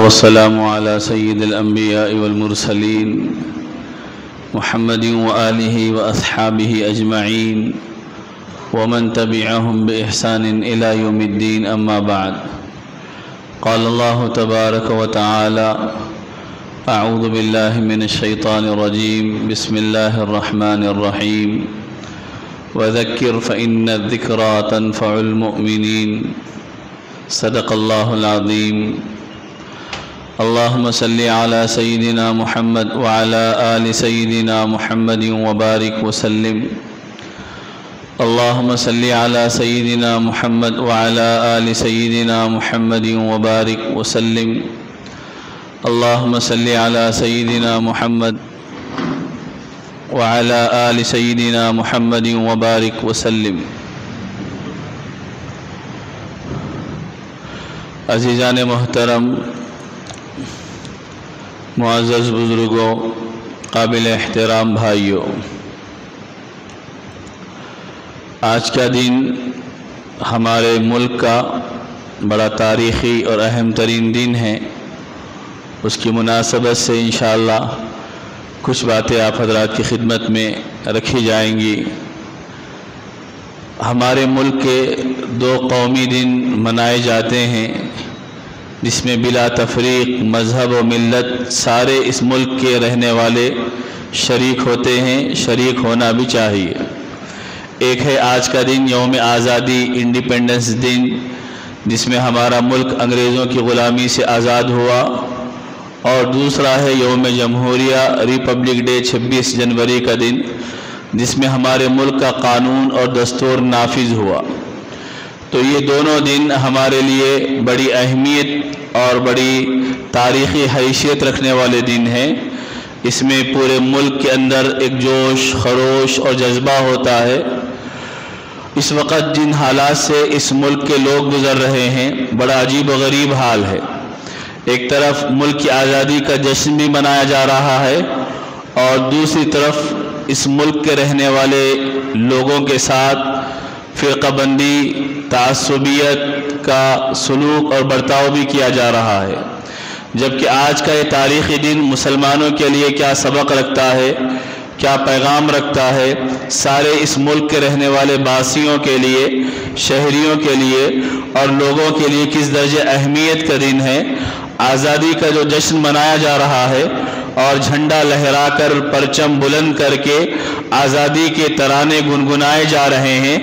والسلام على سيد الأنبياء والمرسلين محمد وآله وأصحابه أجمعين ومن تبعهم بإحسان إلى يوم الدين أما بعد قال الله تبارك وتعالى أعوذ بالله من الشيطان الرجيم بسم الله الرحمن الرحيم وذكر فإن الذكرى تنفع المؤمنين صدق الله العظيم اللهم صل على سيدنا محمد وعلى آل سيدنا محمد وبارك وسلم اللهم صل على سيدنا محمد وعلى آل سيدنا محمد وبارك وسلم اللهم صل على سيدنا محمد وعلى آل سيدنا محمد وبارك وسلم عزیزان محترم، معزز بزرگوں، قابل احترام بھائیوں، آج کا دن ہمارے ملک کا بڑا تاریخی اور اہم ترین دن ہے۔ اس کی مناسبت سے انشاءاللہ کچھ باتیں آپ حضرات کی خدمت میں رکھی جائیں گی۔ ہمارے ملک کے دو قومی دن منائے جاتے ہیں جس میں بلا تفریق مذہب و ملت سارے اس ملک کے رہنے والے شریک ہوتے ہیں، شریک ہونا بھی چاہیے۔ ایک ہے آج کا دن یوم آزادی، انڈیپینڈنس دن، جس میں ہمارا ملک انگریزوں کی غلامی سے آزاد ہوا، اور دوسرا ہے یوم جمہوریہ، ریپبلک ڈے 26 جنوری کا دن، جس میں ہمارے ملک کا قانون اور دستور نافذ ہوا۔ تو یہ دونوں دن ہمارے لیے بڑی اہمیت اور بڑی تاریخی حیثیت رکھنے والے دن ہیں۔ اس میں پورے ملک کے اندر ایک جوش خروش اور جذبہ ہوتا ہے۔ اس وقت جن حالات سے اس ملک کے لوگ گزر رہے ہیں، بڑا عجیب و غریب حال ہے۔ ایک طرف ملک کی آزادی کا جشن بھی منایا جا رہا ہے، اور دوسری طرف اس ملک کے رہنے والے لوگوں کے ساتھ فرقہ بندی، تعصبیت کا سلوک اور برتاؤ بھی کیا جا رہا ہے۔ جبکہ آج کا یہ تاریخی دن مسلمانوں کے لیے کیا سبق رکھتا ہے، کیا پیغام رکھتا ہے، سارے اس ملک کے رہنے والے باسیوں کے لیے، شہریوں کے لیے اور لوگوں کے لیے کس درجے اہمیت کا دن ہے۔ آزادی کا جو جشن منایا جا رہا ہے اور جھنڈا لہرا کر، پرچم بلند کر کے آزادی کے ترانے گنگنائے جا رہے ہیں،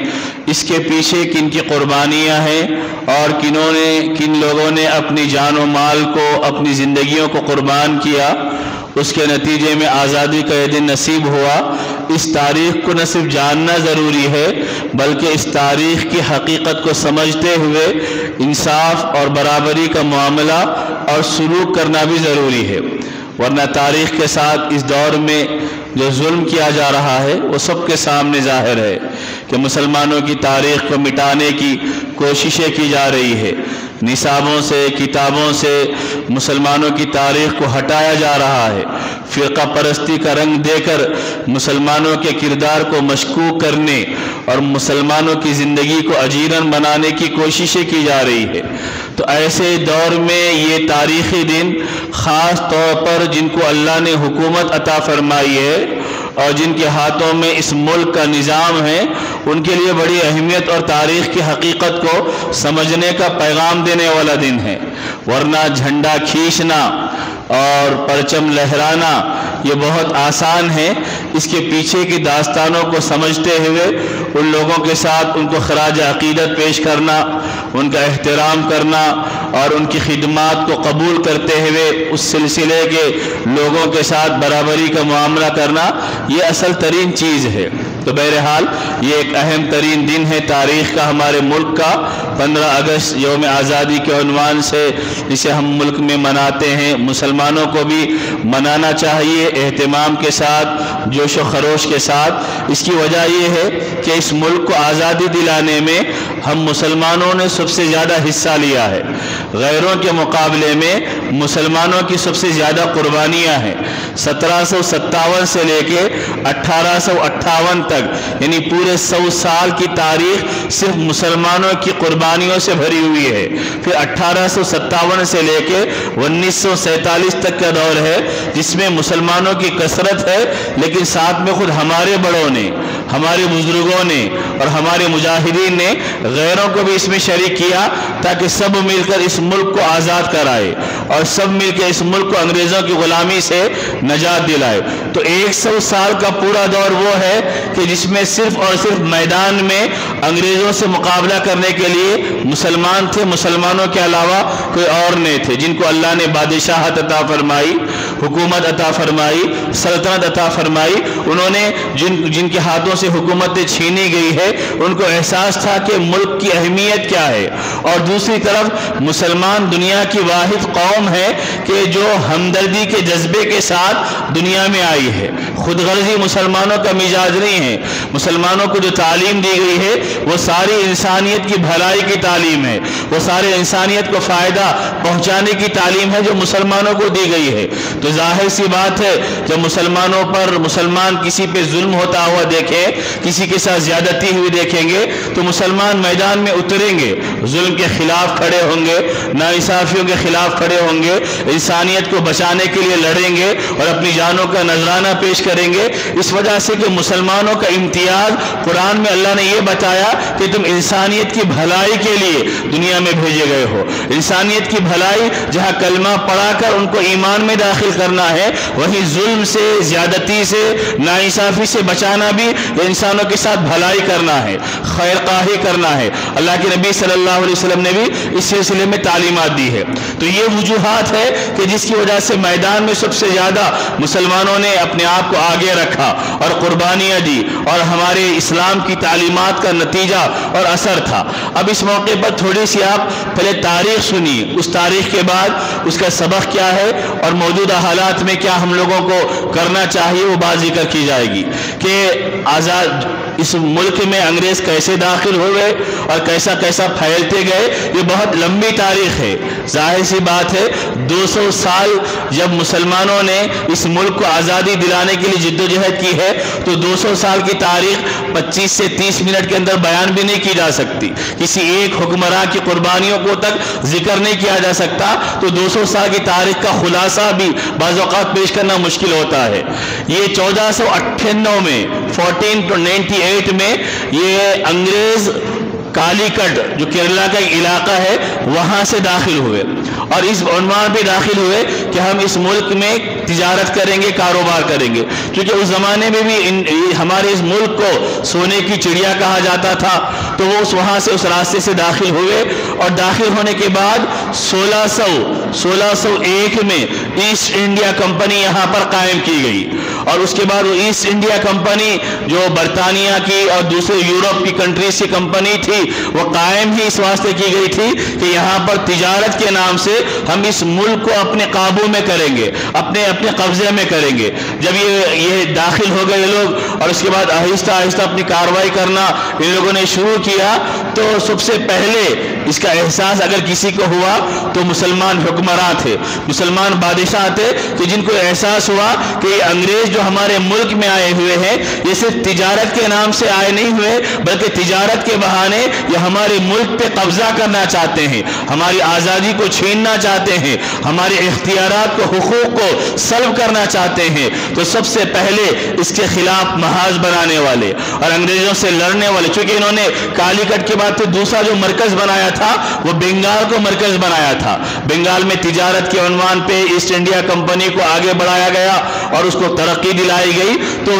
اس کے پیچھے کن کی قربانیاں ہیں اور کن لوگوں نے اپنی جان و مال کو، اپنی زندگیوں کو قربان کیا، اس کے نتیجے میں آزادی کا یہ دن نصیب ہوا۔ اس تاریخ کو نہ صرف جاننا ضروری ہے بلکہ اس تاریخ کی حقیقت کو سمجھتے ہوئے انصاف اور برابری کا معاملہ اور سلوک کرنا بھی ضروری ہے، ورنہ تاریخ کے ساتھ اس دور میں جو ظلم کیا جا رہا ہے وہ سب کے سامنے ظاہر ہے کہ مسلمانوں کی تاریخ کو مٹانے کی کوششیں کی جا رہی ہے۔ نصابوں سے، کتابوں سے مسلمانوں کی تاریخ کو ہٹایا جا رہا ہے۔ فرقہ پرستی کا رنگ دے کر مسلمانوں کے کردار کو مشکوک کرنے اور مسلمانوں کی زندگی کو اجیرن بنانے کی کوششیں کی جا رہی ہے۔ تو ایسے دور میں یہ تاریخی دن خاص طور پر جن کو اللہ نے حکومت عطا فرمائی ہے اور جن کے ہاتھوں میں اس ملک کا نظام ہے، ان کے لیے بڑی اہمیت اور تاریخ کی حقیقت کو سمجھنے کا پیغام دینے والا دن ہے۔ ورنہ جھنڈا کھینچنا اور پرچم لہرانا یہ بہت آسان ہے، اس کے پیچھے کی داستانوں کو سمجھتے ہوئے ان لوگوں کے ساتھ ان کو خراج عقیدت پیش کرنا، ان کا احترام کرنا اور ان کی خدمات کو قبول کرتے ہوئے اس سلسلے کے لوگوں کے ساتھ برابری کا معاملہ کرنا، یہ اصل ترین چیز ہے۔ تو بہرحال یہ ایک اہم ترین دن ہے تاریخ کا ہمارے ملک کا۔ 15 اگست یوم آزادی کے عنوان سے جسے ہم ملک میں مناتے ہیں، مسلمانوں کو بھی منانا چاہیے اہتمام کے ساتھ، جوش و خروش کے ساتھ۔ اس کی وجہ یہ ہے کہ اس ملک کو آزادی دلانے میں ہم مسلمانوں نے سب سے زیادہ حصہ لیا ہے۔ غیروں کے مقابلے میں مسلمانوں کی سب سے زیادہ قربانیاں ہیں۔ 1757 سے لے کے 1858 تک یعنی پورے 100 سال کی تاریخ صرف مسلمانوں کی قربانیوں سے بھری ہوئی ہے۔ پھر 1857 سے لے کے 1947 تک کا دور ہے جس میں مسلمانوں کی کثرت ہے، لیکن ساتھ میں خود ہمارے بڑوں نے، ہمارے بزرگوں نے اور ہمارے مجاہدین نے غیروں کو بھی اس میں شریک کیا تاکہ سب مل کر اس ملک کو آزاد کرائے اور سب مل کے اس ملک کو انگریزوں کی غلامی سے نجات دلائے۔ تو 100 سال کا پورا دور وہ ہے کہ جس میں صرف اور صرف میدان میں انگریزوں سے مقابلہ کرنے کے لیے مسلمان تھے، مسلمانوں کے علاوہ کوئی اور نہیں تھے، جن کو اللہ نے بادشاہت عطا فرمائی، حکومت عطا فرمائی، سلطنت عطا فرمائی۔ انہوں نے جن کے ہاتھوں سے حکومتیں چھینی گئی ہے ان کو احساس تھا کہ ملک کی اہمیت کیا ہے، اور دوسری طرف مسلمان دنیا کی واحد قوم ہے کہ جو ہمدردی کے جذبے کے ساتھ دنیا میں آئی ہے۔ خود غرضی مسلمانوں کا مزاج نہیں ہے۔ مسلمانوں کو جو تعلیم دی گئی ہے وہ ساری انسانیت کی بھلائی کی تعلیم ہے، وہ سارے انسانیت کو فائدہ پہنچانے کی تعلیم ہے جو مسلمانوں کو دی گئی ہے۔ تو ظاہر سی بات ہے جب مسلمانوں پر مسلمان کسی پہ ظلم ہوتا ہوا دیکھیں، کسی کے ساتھ زیادتی ہوئی دیکھیں گے تو مسلمان میدان میں اتریں گے، ظلم کے خلاف کھڑے ہوں گے، ناانصافیوں کے خلاف کھڑے ہوں گے، انسانیت کو بچانے کے لیے لڑیں گے اور اپنی جانوں کا نذرانہ پیش کریں گے۔ اس وجہ سے کہ مسلمانوں کا امتیاز قرآن میں اللہ نے یہ بتایا کہ تم انسانیت کی بھلائی کے لیے دنیا میں بھیجے گئے ہو۔ انسانیت کی بھلائی جہاں کلمہ پڑھا کر ان کو ایمان میں داخل کرنا ہے، وہیں ظلم سے، زیادتی سے، ناانصافی سے بچانا بھی انسانوں کے ساتھ بھلائی کرنا ہے، خیر خواہی کرنا ہے۔ اللہ کے نبی صلی اللہ علیہ وسلم نے بھی اس سلسلے میں تعلیمات دی ہے۔ تو یہ وجوہات ہے کہ جس کی وجہ سے میدان میں سب سے زیادہ مسلمانوں نے اپنے آپ کو آگے رکھا اور قربانیاں دی، اور ہمارے اسلام کی تعلیمات کا نتیجہ اور اثر تھا۔ اب اس موقع پر تھوڑی سی آپ پہلے تاریخ سنیے، اس تاریخ کے بعد اس کا سبق کیا ہے اور موجودہ حالات میں کیا ہم لوگوں کو کرنا چاہیے وہ بات ذکر کی جائے گی کہ آزاد اس ملک میں انگریز کیسے داخل ہوئے اور کیسا کیسا پھیلتے گئے۔ یہ بہت لمبی تاریخ ہے، ظاہر سی بات ہے 200 سال جب مسلمانوں نے اس ملک کو آزادی دلانے کے لیے جدوجہد کی ہے تو 200 سال کی تاریخ 25 سے 30 منٹ کے اندر بیان بھی نہیں کی جا سکتی، کسی ایک حکمراں کی قربانیوں کو تک ذکر نہیں کیا جا سکتا، تو 200 سال کی تاریخ کا خلاصہ بھی بعض اوقات پیش کرنا مشکل ہوتا ہے۔ یہ 1498 میں 1498 میں یہ انگریز کالی کٹ جو کیرلا کا ایک علاقہ ہے وہاں سے داخل ہوئے، اور اس عنوان پہ داخل ہوئے کہ ہم اس ملک میں تجارت کریں گے، کاروبار کریں گے، کیونکہ اس زمانے میں بھی ہمارے اس ملک کو سونے کی چڑیا کہا جاتا تھا۔ تو وہ وہاں سے اس راستے سے داخل ہوئے، اور داخل ہونے کے بعد 1601 میں ایسٹ انڈیا کمپنی یہاں پر قائم کی گئی، اور اس کے بعد وہ ایسٹ انڈیا کمپنی جو برطانیہ کی اور دوسرے یورپ کی کنٹریز کی کمپنی تھی وہ قائم ہی اس واسطے کی گئی تھی کہ یہاں پر تجارت کے نام سے ہم اس ملک کو اپنے قابو میں کریں گے، اپنے قبضے میں کریں گے۔ جب یہ داخل ہو گئے لوگ اور اس کے بعد آہستہ آہستہ اپنی کارروائی کرنا ان لوگوں نے شروع کیا، تو سب سے پہلے اس کا احساس اگر کسی کو ہوا تو مسلمان حکمراں تھے، مسلمان بادشاہ تھے کہ جن کو احساس ہوا کہ یہ انگریز جو ہمارے ملک میں آئے ہوئے ہیں یہ صرف تجارت کے نام سے آئے نہیں ہوئے بلکہ تجارت کے بہانے یہ ہمارے ملک پہ قبضہ کرنا چاہتے ہیں، ہماری آزادی کو چھیننا چاہتے ہیں، ہمارے اختیارات کو، حقوق کو سلب کرنا چاہتے ہیں۔ تو سب سے پہلے اس کے خلاف محاذ بنانے والے اور انگریزوں سے لڑنے والے، چونکہ انہوں نے کالی کٹ کے بعد پھر دوسرا جو مرکز بنایا تھا وہ بنگال کو مرکز بنایا تھا۔ بنگال میں تجارت کے عنوان پہ ایسٹ انڈیا کمپنی کو آگے بڑھایا گیا اور اس کو ترقی دلائی گئی۔ تو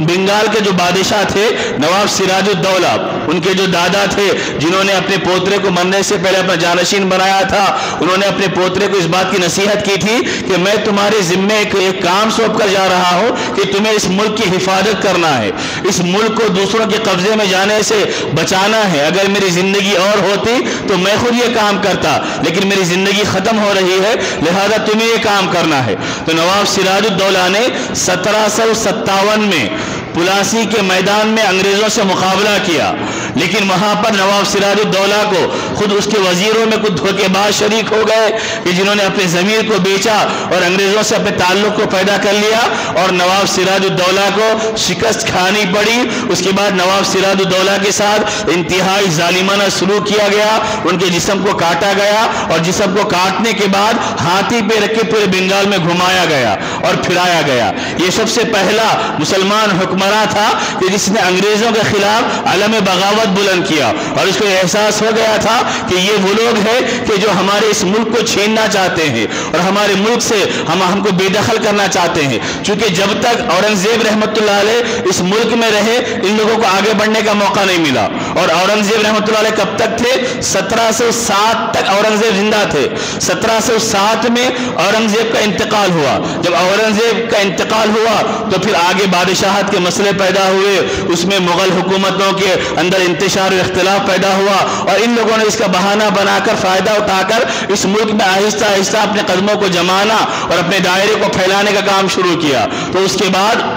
بنگال کے جو بادشاہ تھے نواب سراج الدولہ، ان کے جو دادا تھے جنہوں نے اپنے پوترے کو مرنے سے پہلے اپنا جانشین بنایا تھا، انہوں نے اپنے پوترے کو اس بات کی نصیحت کی تھی کہ میں تمہارے ذمے ایک کام سونپ کر جا رہا ہوں کہ تمہیں اس ملک کی حفاظت کرنا ہے، اس ملک کو دوسروں کے قبضے میں جانے سے بچانا ہے۔ اگر میری زندگی اور ہوتی تو میں خود یہ کام کرتا، لیکن میری زندگی ختم ہو رہی ہے لہذا تمہیں یہ کام کرنا ہے۔ تو نواب سراج الدولہ نے 1757 میں پلاسی کے میدان میں انگریزوں سے مقابلہ کیا، لیکن وہاں پر نواب سراج الدولہ کو خود اس کے وزیروں میں کچھ دھوکے باز شریک ہو گئے کہ جنہوں نے اپنے ضمیر کو بیچا اور انگریزوں سے اپنے تعلق کو پیدا کر لیا، اور نواب سراج الدولہ کو شکست کھانی پڑی۔ اس کے بعد نواب سراج الدولہ کے ساتھ انتہائی ظالمانہ سلوک کیا گیا، ان کے جسم کو کاٹا گیا، اور جسم کو کاٹنے کے بعد ہاتھی پہ رکھ کے پورے بنگال میں گھمایا گیا اور پھرایا گیا۔ یہ سب سے پہلا مسلمان حکمراں تھا کہ جس نے انگریزوں کے خلاف علم بغاوت بلند کیا، اور اس کو احساس ہو گیا تھا کہ یہ وہ لوگ ہیں کہ جو ہمارے اس ملک کو چھیننا چاہتے ہیں اور ہمارے ملک سے ہم کو بے دخل کرنا چاہتے ہیں۔ چونکہ جب تک اورنگزیب رحمۃ اللہ علیہ اس ملک میں رہے، ان لوگوں کو آگے بڑھنے کا موقع نہیں ملا۔ اور اورنگزیب رحمۃ اللہ علیہ کب تک تھے؟ 1707 تک اورنگزیب زندہ تھے۔ 1707 میں اورنگزیب کا انتقال ہوا۔ جب اورنگزیب کا انتقال ہوا تو پھر آگے بادشاہت کے مسئلے پیدا ہوئے، اس میں مغل حکومتوں کے اندر انتشار و اختلاف پیدا ہوا، اور ان لوگوں نے اس کا بہانہ بنا کر فائدہ اٹھا کر اس ملک میں آہستہ آہستہ اپنے قدموں کو جمانا اور اپنے دائرے کو پھیلانے کا کام شروع کیا۔ تو اس کے بعد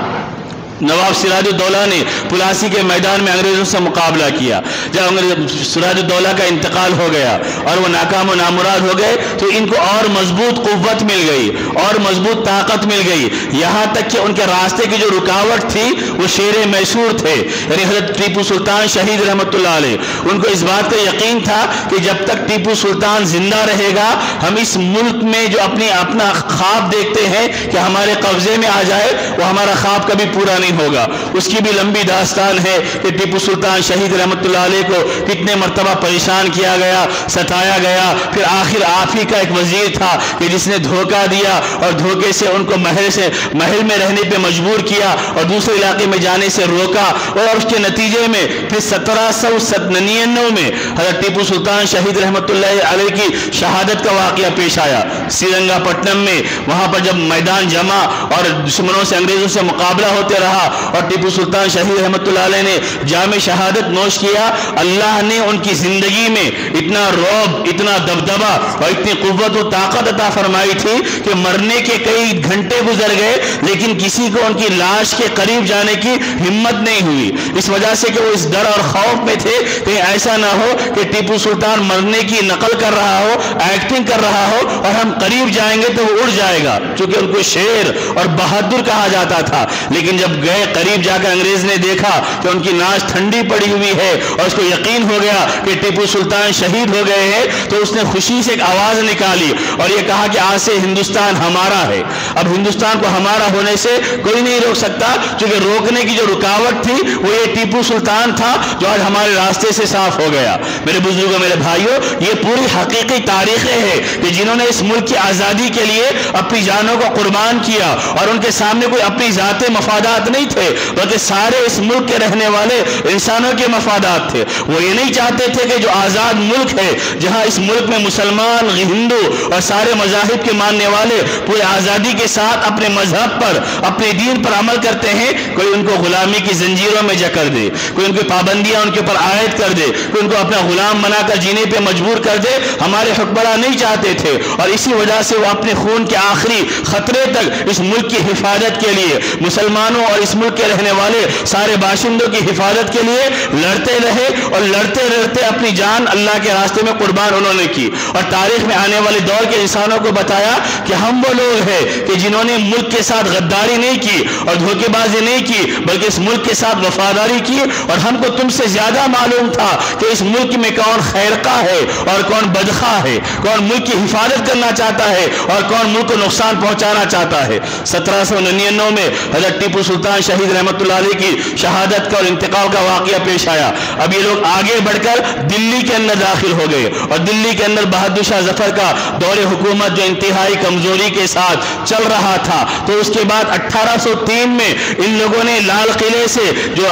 نواب سراج الدولہ نے پلاسی کے میدان میں انگریزوں سے مقابلہ کیا۔ جب سراج الدولہ کا انتقال ہو گیا اور وہ ناکام و نامراد ہو گئے تو ان کو اور مضبوط قوت مل گئی اور مضبوط طاقت مل گئی، یہاں تک کہ ان کے راستے کی جو رکاوٹ تھی وہ شیر میسور تھے، یعنی حضرت ٹیپو سلطان شہید رحمۃ اللہ علیہ۔ ان کو اس بات کا یقین تھا کہ جب تک ٹیپو سلطان زندہ رہے گا، ہم اس ملک میں جو اپنا خواب دیکھتے ہیں کہ ہمارے قبضے میں آ جائے، وہ ہمارا خواب کبھی پورا نہیں ہوگا۔ اس کی بھی لمبی داستان ہے کہ ٹیپو سلطان شہید رحمۃ اللہ علیہ کو کتنے مرتبہ پریشان کیا گیا، ستایا گیا، پھر آخر آپ ہی کا ایک وزیر تھا کہ جس نے دھوکہ دیا اور دھوکے سے ان کو محل میں رہنے پہ مجبور کیا اور دوسرے علاقے میں جانے سے روکا، اور اس کے نتیجے میں پھر 1799 میں حضرت ٹیپو سلطان شہید رحمۃ اللہ علیہ کی شہادت کا واقعہ پیش آیا سرنگا پٹنم میں۔ وہاں پر جب میدان جمع اور دشمنوں سے انگریزوں سے مقابلہ ہوتے رہا اور ٹیپو سلطان شہید رحمۃ اللہ علیہ نے جام شہادت نوش کیا، اللہ نے ان کی زندگی میں اتنا رعب، اتنا دبدبا اور اتنی قوت و طاقت عطا فرمائی تھی کہ مرنے کے کئی گھنٹے گزر گئے لیکن کسی کو ان کی لاش کے قریب جانے کی ہمت نہیں ہوئی، اس وجہ سے کہ وہ اس ڈر اور خوف میں تھے کہ ایسا نہ ہو کہ ٹیپو سلطان مرنے کی نقل کر رہا ہو، ایکٹنگ کر رہا ہو اور ہم قریب جائیں گے تو وہ اڑ جائے گا، چونکہ ان کو شیر اور بہادر کہا جاتا تھا۔ لیکن جب گئے قریب جا کر انگریز نے دیکھا کہ ان کی ناش ٹھنڈی پڑی ہوئی ہے اور اس کو یقین ہو گیا کہ ٹیپو سلطان شہید ہو گئے ہیں، تو اس نے خوشی سے ایک آواز نکالی اور یہ کہا کہ آج سے ہندوستان ہمارا ہے۔ اب ہندوستان کو ہمارا ہونے سے کوئی نہیں روک سکتا، کیونکہ روکنے کی جو رکاوٹ تھی وہ یہ ٹیپو سلطان تھا جو آج ہمارے راستے سے صاف ہو گیا۔ میرے بزرگوں، میرے بھائیوں، یہ پوری حقیقی تاریخیں ہیں کہ جنہوں نے اس ملک کی آزادی کے لیے اپنی جانوں کو قربان کیا اور ان کے سامنے کوئی اپنی ذاتی مفادات نہیں تھے بلکہ سارے اس ملک کے رہنے والے انسانوں کے مفادات تھے۔ وہ یہ نہیں چاہتے تھے کہ جو آزاد ملک ہے، جہاں اس ملک میں مسلمان، ہندو اور سارے مذاہب کے ماننے والے پورے آزادی کے ساتھ اپنے مذہب پر، اپنے دین پر عمل کرتے ہیں، کوئی ان کو غلامی کی زنجیروں میں جکڑ دے، کوئی ان کی پابندیاں ان کے اوپر عائد کر دے، کوئی ان کو اپنا غلام بنا کر جینے پہ مجبور کر دے، ہمارے حکمراں نہیں چاہتے تھے، اور اسی وجہ سے وہ اپنے خون کے آخری خطرے تک اس ملک کی حفاظت کے لیے، مسلمانوں اور اس ملک کے رہنے والے سارے باشندوں کی حفاظت کے لیے لڑتے رہے، اور لڑتے لڑتے اپنی جان اللہ کے راستے میں قربان انہوں نے کی، اور تاریخ میں آنے والے دور کے انسانوں کو بتایا کہ ہم وہ لوگ ہیں کہ جنہوں نے ملک کے ساتھ غداری نہیں کی اور دھوکے بازی نہیں کی بلکہ اس ملک کے ساتھ وفاداری کی، اور ہم کو تم سے زیادہ معلوم تھا کہ اس ملک میں کون خیرخواہ ہے اور کون بدخواہ ہے، کون ملک کی حفاظت کرنا چاہتا ہے اور کون ملک کو نقصان پہنچانا چاہتا ہے۔ 1799 میں حضرت ٹیپو سلطان شہید رحمۃ اللہ علیہ کی شہادت کا اور انتقال کا واقعہ پیش آیا۔ اب یہ لوگ آگے بڑھ کر دلی کے اندر داخل ہو گئے، اور دلی کے اندر بہادر شاہ ظفر کا دور حکومت جو انتہائی کمزوری کے ساتھ چل رہا تھا، تو اس کے بعد 1803 میں ان لوگوں نے لال قلعے سے جو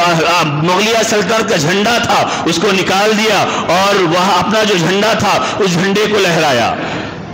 مغلیہ سلطنت کا جھنڈا تھا اس کو نکال دیا اور وہاں اپنا جو جھنڈا تھا اس جھنڈے کو لہرایا۔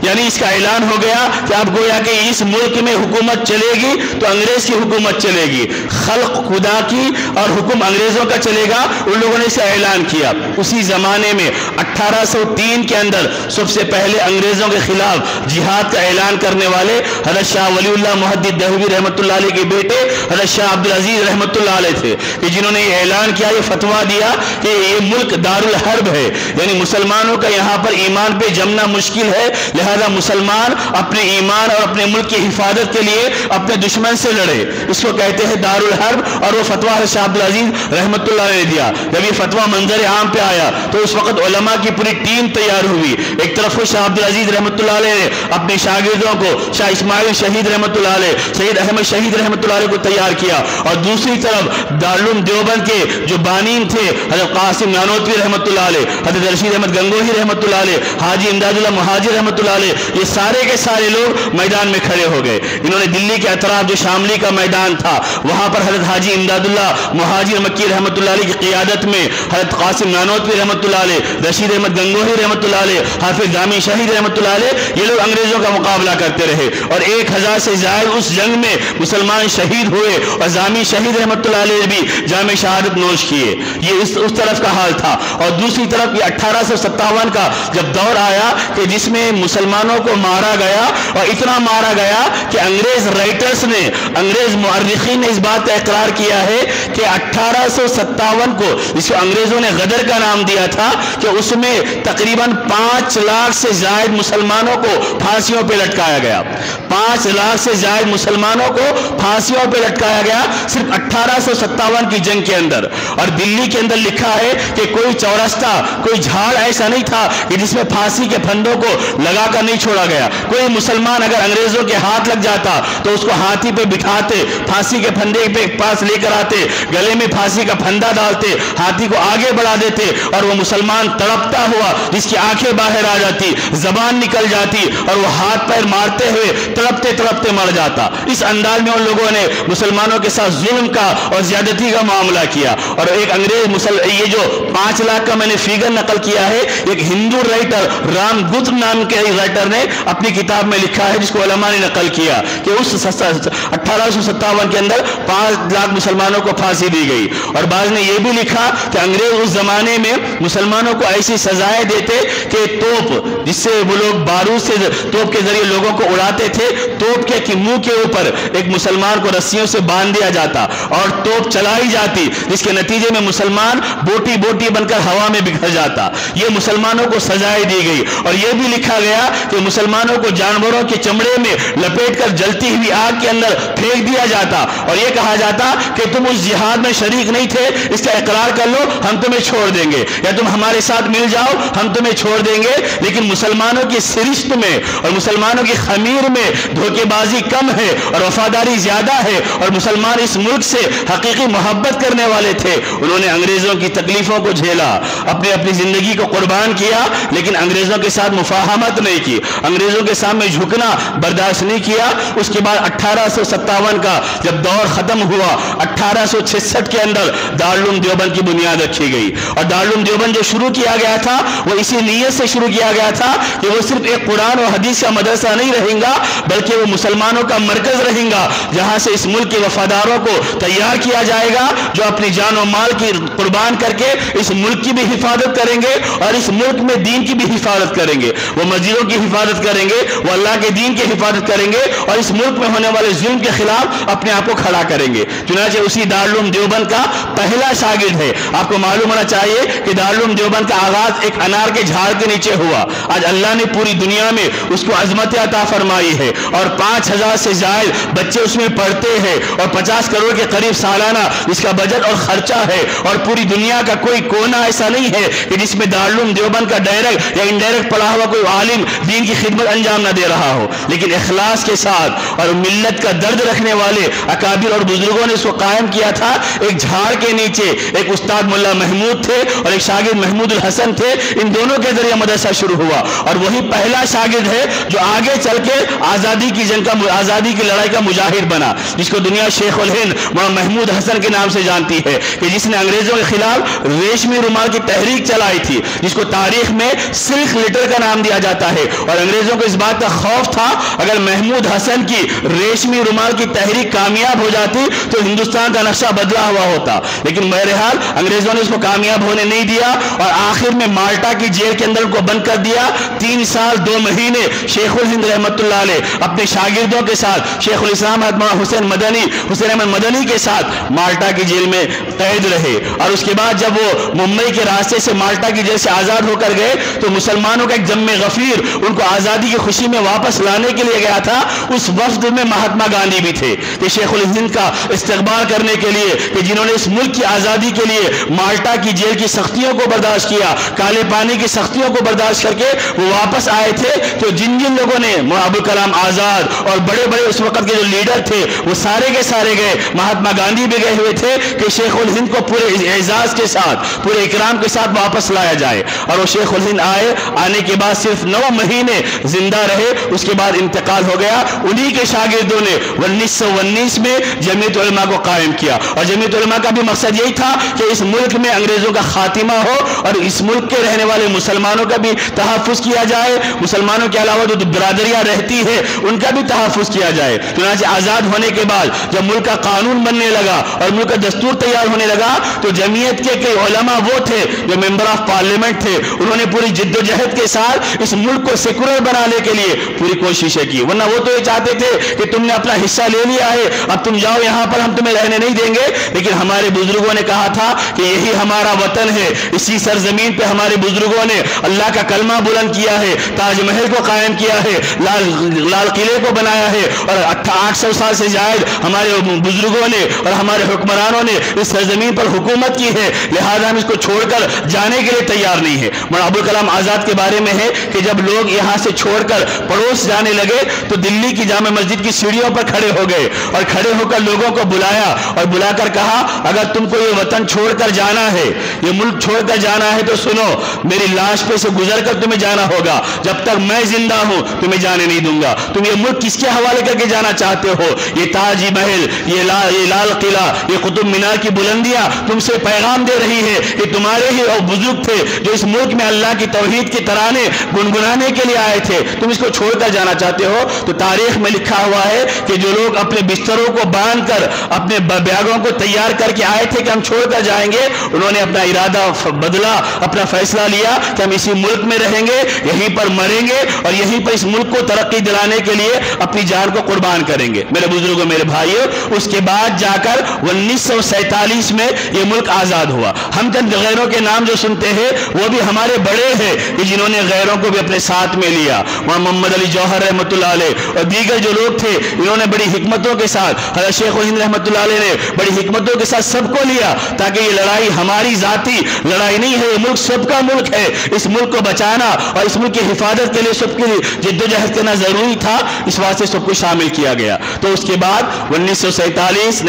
یعنی اس کا اعلان ہو گیا کہ اب گویا کہ اس ملک میں حکومت چلے گی تو انگریز کی حکومت چلے گی، خلق خدا کی اور حکم انگریزوں کا چلے گا، ان لوگوں نے اسے اعلان کیا۔ اسی زمانے میں 1803 کے اندر سب سے پہلے انگریزوں کے خلاف جہاد کا اعلان کرنے والے حضرت شاہ ولی اللہ محدث دہلوی رحمۃ اللہ علیہ کے بیٹے حضرت شاہ عبدالعزیز رحمۃ اللہ علیہ تھے، کہ جنہوں نے یہ اعلان کیا، یہ فتویٰ دیا کہ یہ ملک دارالحرب ہے، یعنی مسلمانوں کا یہاں پر ایمان پہ جمنا مشکل ہے، لہذا مسلمان اپنے ایمان اور اپنے ملک کی حفاظت کے لیے اپنے دشمن سے لڑے، اس کو کہتے ہیں دارالحرب۔ اور وہ فتویٰ شاہ عبدالعزیز رحمۃ اللہ علیہ نے دیا۔ جب یہ فتویٰ منظر عام پہ آیا تو اس وقت علماء کی پوری ٹیم تیار ہوئی، ایک طرف شاہ عبدالعزیز رحمۃ اللہ علیہ نے اپنے شاگردوں کو شاہ اسماعیل شہید رحمۃ اللہ علیہ، سید احمد شہید رحمۃ اللہ علیہ کو تیار کیا، اور دوسری طرف دارالعلوم دیوبند کے جو بانین تھے حضرت قاسم نانوتوی رحمۃ اللہ علیہ، حضرت رشید احمد گنگوہی رحمۃ اللہ علیہ، حاجی امداد اللہ مہاجر رحمۃ اللہ علیہ، یہ سارے کے سارے لوگ میدان میں کھڑے ہو گئے۔ انہوں نے دلی کے اطراف جو شاملی کا میدان تھا وہاں پر حضرت حاجی امداد اللہ مہاجر مکی رحمۃ اللہ علیہ کی قیادت میں حضرت قاسم نانوتوی رحمۃ اللہ علیہ، رشید احمد گنگوہی رحمۃ اللہ علیہ، حافظ جامی شہید رحمۃ اللہ علیہ، یہ لوگ انگریزوں کا مقابلہ کرتے رہے، اور 1000 سے زائد اس جنگ میں مسلمان شہید ہوئے، اور جامی شہید رحمۃ اللہ علیہ نے بھی جام شہادت نوش کیے۔ یہ اس طرف کا حال تھا، اور دوسری طرف یہ 1857 کا جب دور آیا کہ جس میں مسلمانوں کو مارا گیا، اور اتنا مارا گیا کہ انگریز رائٹرز نے، انگریز مورخین نے اس بات کا اقرار کیا ہے کہ 1857 کو، جس کو انگریزوں نے غدر کا نام دیا تھا، کہ اس میں تقریباً 5 لاکھ سے زائد مسلمانوں کو پھانسیوں پہ لٹکایا گیا، 5 لاکھ سے زائد مسلمانوں کو پھانسیوں پہ لٹکایا گیا صرف 1857 کی جنگ کے اندر۔ اور دلی کے اندر لکھا ہے کہ کوئی چورستہ، کوئی جھاڑ ایسا نہیں تھا کہ جس میں پھانسی کے پھندوں کو لگا کر نہیں چھوڑا گیا۔ کوئی مسلمان اگر انگریزوں کے ہاتھ لگ جاتا تو اس کو ہاتھی پہ بٹھاتے، پھانسی کے پھندے پہ پاس لے کر آتے، گلے میں پھانسی کا پھندا ڈالتے، ہاتھی کو آگے بڑھا دیتے، اور وہ مسلمان تڑپتا ہوا جس کی آنکھیں باہر آ جاتی، زبان نکل جاتی، اور وہ ہاتھ پیر مارتے ہوئے تڑپتے تڑپتے مر جاتا۔ اس انداز میں ان لوگوں نے مسلمانوں کے ساتھ ظلم کا اور زیادتی کا معاملہ کیا۔ اور ایک انگریز یہ جو 5 لاکھ کا میں نے فیگر نقل کیا ہے، ایک ہندو رائٹر رام گپت نام کے رائٹر نے اپنی کتاب میں لکھا ہے، جس کو علماء نے نقل کیا، کہ اس 1857 کے اندر 5 لاکھ مسلمانوں کو پھانسی دی گئی۔ اور بعض نے یہ بھی لکھا کہ انگریز اس زمانے میں مسلمانوں کو ایسی سزائیں دیتے کہ توپ، جس سے وہ لوگ بارود سے توپ کے ذریعے لوگوں کو اڑاتے تھے، توپ کے منہ کے اوپر ایک مسلمان کو رسیوں سے باندھ دیا جاتا اور توپ چلائی جاتی، جس کے نتیجے میں مسلمان بوٹی بوٹی بن کر ہوا میں بکھر جاتا۔ یہ مسلمانوں کو سزائیں دی گئی۔ اور یہ بھی لکھا گیا کہ مسلمانوں کو جانوروں کے چمڑے میں لپیٹ کر جلتی ہوئی آگ کے اندر پھینک دیا جاتا، اور یہ کہا جاتا کہ تم اس جہاد میں شریک نہیں تھے، اس کا اقرار کر لو، ہم تمہیں چھوڑ دیں گے، یا تم ہمارے ساتھ مل جاؤ، ہم تمہیں چھوڑ دیں گے۔ لیکن مسلمانوں کی سرشت میں اور مسلمانوں کی خمیر میں دھوکے بازی کم ہے اور وفاداری زیادہ ہے، اور مسلمان اس ملک سے حقیقی محبت کرنے والے تھے۔ انہوں نے انگریزوں کی تکلیفوں کو جھیلا، اپنی زندگی کو قربان کیا، لیکن انگریزوں کے ساتھ مفاہمت نہیں کی، انگریزوں کے سامنے جھکنا برداشت نہیں کیا۔ اس کے بعد 1857 کا جب دور ختم ہوا، 1866 کے اندر دارالعلوم دیوبند کی بنیاد رکھی گئی۔ اور دارالعلوم دیوبند جو شروع کیا گیا تھا وہ اسی نیت سے شروع کیا گیا تھا کہ وہ صرف ایک قرآن اور حدیث کا مدرسہ نہیں رہیں گا، بلکہ وہ مسلمانوں کا مرکز رہیں گا، جہاں سے اس ملک کے وفاداروں کو تیار کیا جائے گا، جو اپنی جان و مال کی قربان کر کے اس ملک کی بھی حفاظت کریں گے اور اس ملک میں دین کی بھی حفاظت کریں گے۔ وہ مسجدوں کی حفاظت کریں گے، وہ اللہ کے دین کی حفاظت کریں گے، اور اس ملک میں ہونے والے ظلم کے خلاف اپنے آپ کو کھڑا کریں گے۔ چنانچہ اسی دارالعلوم دیوبند کا پہلا شاگرد ہے۔ آپ کو معلوم ہونا چاہیے کہ دارالعلوم دیوبند کا آغاز ایک انار کے جھاڑ کے نیچے ہوا۔ آج اللہ نے پوری دنیا میں اس کو عظمت عطا فرمائی ہے، اور 5000 سے زائد بچے اس میں پڑھتے ہیں، اور 50 کروڑ کے قریب سالانہ اس کا بجٹ اور خرچہ ہے، اور پوری دنیا کا کوئی کونا ایسا نہیں ہے کہ جس میں دارالعلوم دیوبند کا ڈائریکٹ یا انڈائریکٹ پڑھا ہوا کوئی عالم دین کی خدمت انجام نہ دے رہا ہو، لیکن اخلاص کے ساتھ اور ملت کا درد رکھنے والے اکابر اور بزرگوں نے اس کو قائم کیا تھا۔ ایک جھاڑ کے نیچے ایک استاد ملا محمود تھے اور ایک شاگرد محمود الحسن تھے، ان دونوں کے ذریعے مدرسہ شروع ہوا، اور وہی پہلا شاگرد ہے جو آگے چل کے آزادی کی جنگ کا، آزادی کی لڑائی کا مجاہد بنا، جس کو دنیا شیخ الہند مولانا محمود حسن کے نام سے جانتی ہے، کہ جس نے انگریزوں کے خلاف ریشمی رومال کی تحریک چلائی تھی، جس کو تاریخ میں سلک لیٹر کا نام دیا جاتا ہے، اور انگریزوں کو اس بات کا خوف تھا اگر محمود حسن کی ریشمی رومال کی تحریک کامیاب ہو جاتی تو ہندوستان کا نقشہ بدلا ہوا ہوتا، لیکن بہرحال انگریزوں نے اس کو کامیاب ہونے نہیں دیا اور آخر میں مالٹا کی جیل کے اندر ان کو بند کر دیا۔ 3 سال 2 مہینے شیخ الہند رحمۃ اللہ علیہ اپنے شاگردوں کے ساتھ، شیخ الاسلام حسین احمد مدنی کے ساتھ مالٹا کی جیل میں قید رہے، اور اس کے بعد جب وہ ممبئی کے راستے سے مالٹا کی جیل سے آزاد ہو کر گئے تو مسلمانوں کا ایک جم غفیر ان کو آزادی کی خوشی میں واپس لانے کے لیے گیا تھا۔ اس وفد میں مہاتما گاندھی بھی تھے کہ شیخ الہند کا استقبال کرنے کے لیے، کہ جنہوں نے اس ملک کی آزادی کے لیے مالٹا کی جیل کی سختیوں کو برداشت کیا، کالے پانی کی سختیوں کو برداشت کر کے وہ واپس آئے تھے۔ تو جن لوگوں نے ابوالکلام آزاد اور بڑے بڑے اس وقت کے جو لیڈر تھے وہ سارے کے سارے گئے، مہاتما گاندھی بھی گئے ہوئے تھے کہ شیخ الہند کو پورے اعزاز کے ساتھ، پورے اکرام کے ساتھ واپس لایا جائے، اور وہ شیخ الہند آئے۔ آنے کے بعد صرف 9 مہینے زندہ رہے، اس کے بعد انتقال ہو گیا۔ انہی کے شاگردوں نے 1919 میں جمعیت علماء کو قائم کیا، اور جمعیت علماء کا بھی مقصد یہی تھا کہ اس ملک میں انگریزوں کا خاتمہ ہو اور اس ملک کے رہنے والے مسلمانوں کا بھی تحفظ کیا جائے، مسلمانوں کے علاوہ جو برادریاں رہتی ہے ان کا بھی تحفظ کیا جائے۔ چنانچہ آزاد ہونے کے بعد جب ملک کا قانون بننے لگا اور ملک کا دستور تیار ہونے لگا تو جمعیت کے کئی علماء وہ تھے جو ممبر آف پارلیمنٹ تھے، انہوں نے پوری جد و جہد کے ساتھ اس ملک کو سیکولر بنانے کے لیے پوری کوششیں کی، ورنہ وہ تو یہ چاہتے تھے کہ تم نے اپنا حصہ لے لیا ہے، اب تم جاؤ یہاں پر، ہم تمہیں رہنے نہیں دیں گے۔ لیکن ہمارے بزرگوں نے کہا تھا کہ یہی ہمارا وطن ہے، اسی سرزمین پہ ہمارے بزرگوں نے اللہ کا کلمہ بلند کیا ہے، تاج محل کو قائم کیا ہے، لال قلعے کو بنایا ہے، اور 800 سال سے زائد ہمارے بزرگوں نے اور ہمارے حکمرانوں نے اس سرزمین پر حکومت کی ہے، لہذا ہم اس کو چھوڑ کر جانے کے لیے تیار نہیں ہے۔ مولانا ابوالکلام آزاد کے بارے میں ہے کہ جب لوگ یہاں سے چھوڑ کر پڑوس جانے لگے تو دلی کی جامع مسجد کی سیڑھیوں پر کھڑے ہو گئے اور کھڑے ہو کر لوگوں کو بلایا اور بلا کر کہا اگر تم کو یہ وطن چھوڑ کر جانا ہے، یہ ملک چھوڑ کر جانا ہے تو سنو، میری لاش پہ سے گزر کر تمہیں جانا ہوگا، جب تک میں زندہ ہوں تمہیں جانے نہیں دوں گا۔ تم یہ ملک کس کے حوالے کر کے جانا چاہتے ہو؟ یہ تاج محل، یہ لال قلعہ، یہ قطب مینار کی بلندیاں تم سے پیغام دے رہی ہے کہ تمہارے ہی اور بزرگ تھے جو اس ملک میں اللہ کی توحید کے ترانے گنگنانے کے لیے آئے تھے، تم اس کو چھوڑ کر جانا چاہتے ہو؟ تو تاریخ میں لکھا ہوا ہے کہ جو لوگ اپنے بستروں کو باندھ کر اپنے بیگوں کو تیار کر کے آئے تھے کہ ہم چھوڑ کر جائیں گے، انہوں نے اپنا ارادہ بدلا، اپنا فیصلہ لیا کہ ہم اسی ملک میں رہیں گے، یہیں پر مریں گے اور یہیں پر اس ملک کو ترقی دلانے کے لیے اپنی جان کو قربان کریں گے۔ میرے بزرگوں، میرے بھائیوں، اس کے بعد جا کر 1947 میں یہ ملک آزاد ہوا۔ ہم چند غیروں کے نام جو سنتے ہیں وہ بھی ہمارے بڑے ہیں کہ جنہوں نے غیروں کو بھی اپنے ساتھ میں لیا، محمد علی جوہر رحمۃ اللہ علیہ اور دیگر جو لوگ تھے، انہوں نے بڑی حکمتوں کے ساتھ، حضرت شیخ الہند رحمۃ اللہ علیہ نے بڑی حکمتوں کے ساتھ سب کو لیا، تاکہ یہ لڑائی ہماری ذاتی لڑائی نہیں ہے، یہ ملک سب کا ملک ہے، اس ملک کو بچانا اور اس ملک کی حفاظت کے لیے سب کے لیے جد و جہد کرنا ضروری تھا، اس واسطے سب کو شامل کیا گیا۔ تو اس کے بعد 1947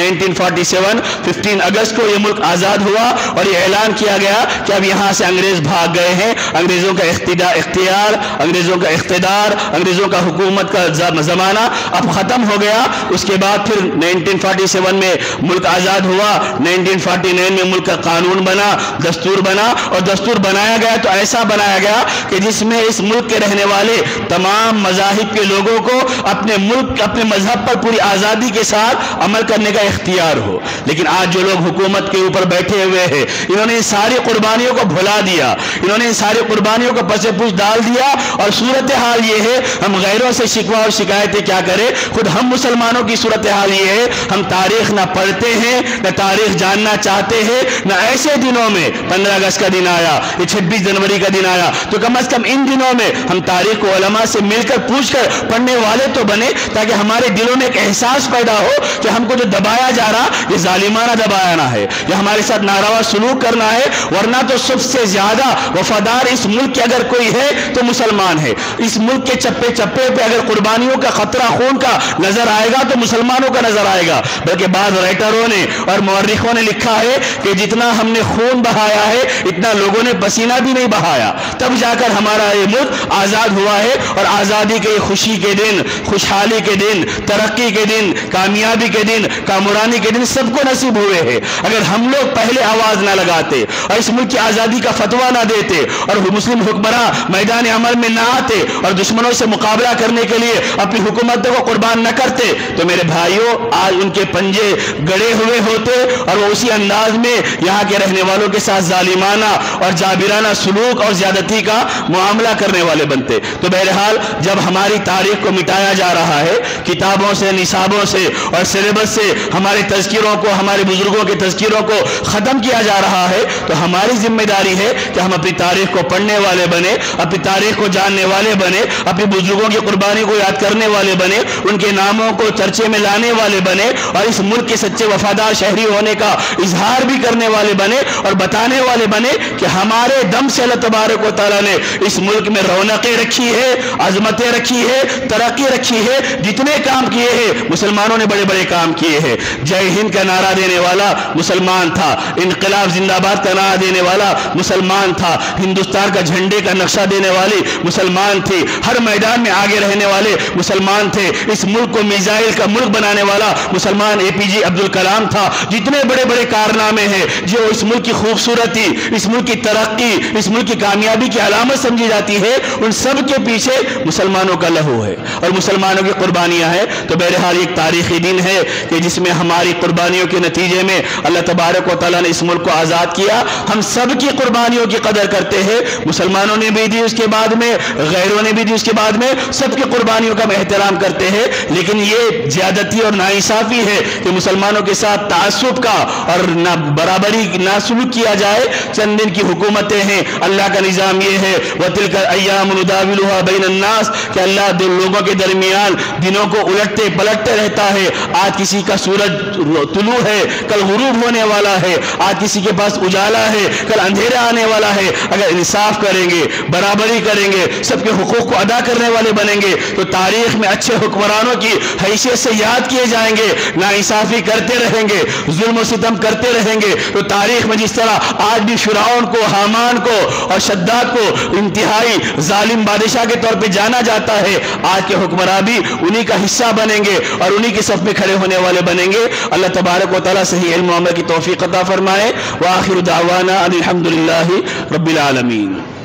15 اگست کو یہ ملک آزاد ہوا اور یہ اعلان کیا گیا کہ اب یہاں سے انگریز بھاگ گئے ہیں، انگریزوں کا اختیار، انگریزوں کا اقتدار، انگریزوں کا حکومت کا زمانہ اب ختم ہو گیا۔ اس کے بعد پھر 1947 میں ملک آزاد ہوا، 1949 میں ملک کا قانون بنا، دستور بنا، اور دستور بنایا گیا تو ایسا بنایا گیا کہ جس میں اس ملک کے رہنے والے تمام مذاہب کے لوگوں کو اپنے ملک، اپنے مذہب پر پوری آزادی کے ساتھ عمل کرنے کا اختیار ہو۔ لیکن آج جو لوگ حکومت کے اوپر بیٹھے ہوئے ہیں، انہوں نے ان ساری قربانیوں کو بھلا دیا، انہوں نے ان ساری قربانیوں کو پس پوچھ ڈال دیا، اور صورتحال یہ ہے ہم غیروں سے شکوہ اور شکایتیں کیا کریں، خود ہم مسلمانوں کی صورتحال یہ ہے ہم تاریخ نہ پڑھتے ہیں، نہ تاریخ جاننا چاہتے ہیں، نہ ایسے دنوں میں 15 اگست کا دن آیا، یہ 26 جنوری کا دن آیا تو کم از کم ان دنوں میں ہم تاریخ کو علماء سے مل کر پوچھ کر پڑھنے والے تو بنے، تاکہ ہمارے دلوں میں ایک احساس پیدا ہو کہ ہم کو جو دبایا جا رہا یہ ظالمانہ دبایا نہ ہے، یہ ہمارے ساتھ ناروا سلوک کرنا ہے، ورنہ تو سب سے زیادہ وفادار اس ملک کے اگر کوئی ہے تو مسلمان ہے۔ اس ملک کے چپے چپے پہ اگر قربانیوں کا خطرہ خون کا نظر آئے گا تو مسلمانوں کا نظر آئے گا، بلکہ بعض رائٹروں نے اور مورخوں نے لکھا ہے کہ جتنا ہم نے خون بہایا ہے اتنا لوگوں نے پسینہ بھی نہیں بہایا، تب جا کر ہمارا یہ ملک آزاد ہوا ہے، اور آزادی کے خوشی کے دن، خوشحالی کے دن، ترقی کے دن، کامیابی کے دن، کامرانی کے دن سب کو نصیب ہوئے ہیں۔ اگر ہم لوگ پہلے آواز نہ لگاتے اور اس ملک کی آزادی کا فتویٰ نہ دیتے اور مسلم حکمراں میدان عمل میں میں نہ آتے اور دشمنوں سے مقابلہ کرنے کے لیے اپنی حکومتوں کو قربان نہ کرتے تو میرے بھائیوں آج ان کے پنجے گڑے ہوئے ہوتے اور وہ اسی انداز میں یہاں کے رہنے والوں کے ساتھ ظالمانہ اور جابرانہ سلوک اور زیادتی کا معاملہ کرنے والے بنتے۔ تو بہرحال جب ہماری تاریخ کو مٹایا جا رہا ہے کتابوں سے، نصابوں سے اور سلیبس سے ہمارے تذکروں کو، ہمارے بزرگوں کے تذکروں کو ختم کیا جا رہا ہے تو ہماری ذمہ داری ہے کہ ہم اپنی تاریخ کو پڑھنے والے بنے، اپنی تاریخ کو جاننے والے بنے، اپنی بزرگوں کی قربانی کو یاد کرنے والے بنے، ان کے ناموں کو چرچے میں لانے والے بنے اور اس ملک کے سچے وفادار شہری ہونے کا اظہار بھی کرنے والے بنے اور بتانے والے بنے کہ ہمارے دم سے اللہ تبارک و تعالیٰ نے اس ملک میں رونقیں رکھی ہے، عظمتیں رکھی ہے، ترقی رکھی ہے۔ جتنے کام کیے ہیں مسلمانوں نے بڑے بڑے کام کیے ہیں۔ جے ہند کا نعرہ دینے والا مسلمان تھا، انقلاب زندہ باد کا نعرہ دینے والا مسلمان تھا، ہندوستان کا جھنڈے کا نقشہ دینے والی مسلمان تھی، ہر میدان میں آگے رہنے والے مسلمان تھے، اس ملک کو میزائل کا ملک بنانے والا مسلمان APJ عبد الکلام تھا۔ جتنے بڑے بڑے کارنامے ہیں جو اس ملک کی خوبصورتی، اس ملک کی ترقی، اس ملک کی کامیابی کی علامت سمجھی جاتی ہے، ان سب کے پیچھے مسلمانوں کا لہو ہے اور مسلمانوں کی قربانیاں ہیں۔ تو بہرحال ایک تاریخی دن ہے کہ جس میں ہماری قربانیوں کے نتیجے میں اللہ تبارک و تعالیٰ نے اس ملک کو آزاد کیا۔ ہم سب کی قربانیوں کی قدر کرتے ہیں، مسلمانوں نے بھی دی، اس کے بعد میں غیروں نے بھی دی، اس کے بعد میں سب کی قربانیوں کا احترام کرتے ہیں۔ لیکن یہ زیادتی اور ناانصافی ہے کہ مسلمانوں کے ساتھ تعصب کا اور نہ برابری نہ سلوک کیا جائے۔ چند دن کی حکومتیں ہیں، اللہ کا نظام یہ ہے وَتِلْكَ الْأَيَّامُ نُدَاوِلُهَا بَيْنَ النَّاسِ کہ اللہ لوگوں کے درمیان دنوں کو الٹتے پلٹتے رہتا ہے۔ آج کسی کا سورج طلوع ہے، کل غروب ہونے والا ہے، آج کسی کے پاس اجالا ہے، کل اندھیرا آنے والا ہے۔ اگر انصاف کریں گے، برابری کریں گے، سب کے حقوق کو ادا کرنے والے بنیں گے تو تاریخ میں اچھے حکمرانوں کی حیثیت سے یاد کیے جائیں گے۔ ناانصافی کرتے رہیں گے، ظلم و ستم کرتے رہیں گے تو تاریخ میں جس طرح آج بھی فرعون کو، حامان کو اور شداد کو انتہائی ظالم بادشاہ کے طور پہ جانا جاتا ہے، آج کے حکمراں بھی انہی کا حصہ بنیں گے اور انہی کے صف میں کھڑے ہونے والے بنیں گے۔ اللہ تبارک و تعالیٰ صحیح علم و عمل کی توفیق عطا فرمائے۔ وآخر دعوانا ان الحمد للہ رب العالمین۔